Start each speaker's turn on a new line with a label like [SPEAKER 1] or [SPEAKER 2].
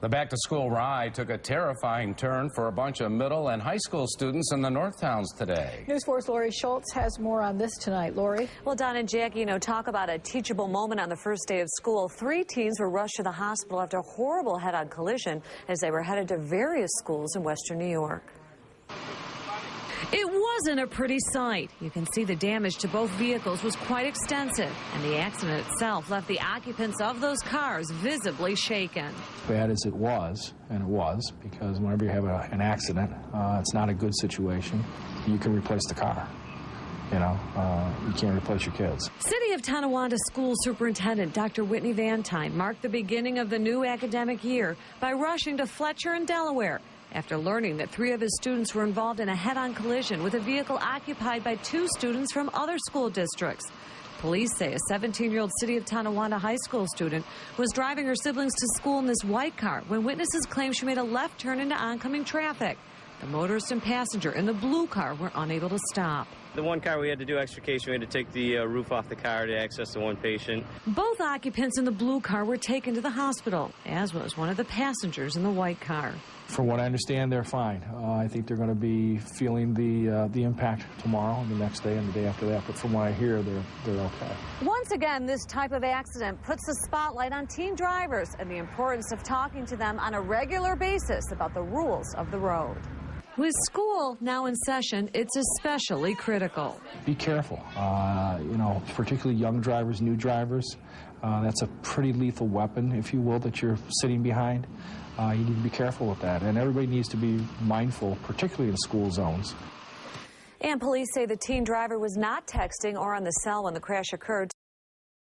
[SPEAKER 1] The back-to-school ride took a terrifying turn for a bunch of middle and high school students in the Northtowns today.
[SPEAKER 2] News 4's Lori Schultz has more on this tonight. Lori?
[SPEAKER 3] Well, Don and Jackie, talk about a teachable moment on the first day of school. 3 teens were rushed to the hospital after a horrible head-on collision as they were headed to various schools in western New York.
[SPEAKER 4] It wasn't a pretty sight. You can see the damage to both vehicles was quite extensive, and the accident itself left the occupants of those cars visibly shaken.
[SPEAKER 5] Bad as it was, and it was, because whenever you have an accident, it's not a good situation. You can replace the car. You can't replace your kids.
[SPEAKER 4] City of Tonawanda School Superintendent Dr. Whitney Vantine marked the beginning of the new academic year by rushing to Fletcher in Delaware after learning that 3 of his students were involved in a head-on collision with a vehicle occupied by 2 students from other school districts. Police say a 17-year-old City of Tonawanda high school student was driving her siblings to school in this white car when witnesses claim she made a left turn into oncoming traffic. The motorist and passenger in the blue car were unable to stop.
[SPEAKER 6] The one car we had to do extrication, we had to take the roof off the car to access the one patient.
[SPEAKER 4] Both occupants in the blue car were taken to the hospital, as was one of the passengers in the white car.
[SPEAKER 5] From what I understand, they're fine. I think they're going to be feeling the impact tomorrow and the next day and the day after that. But from what I hear, they're okay.
[SPEAKER 3] Once again, this type of accident puts the spotlight on teen drivers and the importance of talking to them on a regular basis about the rules of the road.
[SPEAKER 4] With school now in session, it's especially critical.
[SPEAKER 5] Be careful. Particularly young drivers, new drivers. That's a pretty lethal weapon, if you will, that you're sitting behind. You need to be careful with that. And everybody needs to be mindful, particularly in school zones.
[SPEAKER 3] And police say the teen driver was not texting or on the cell when the crash occurred.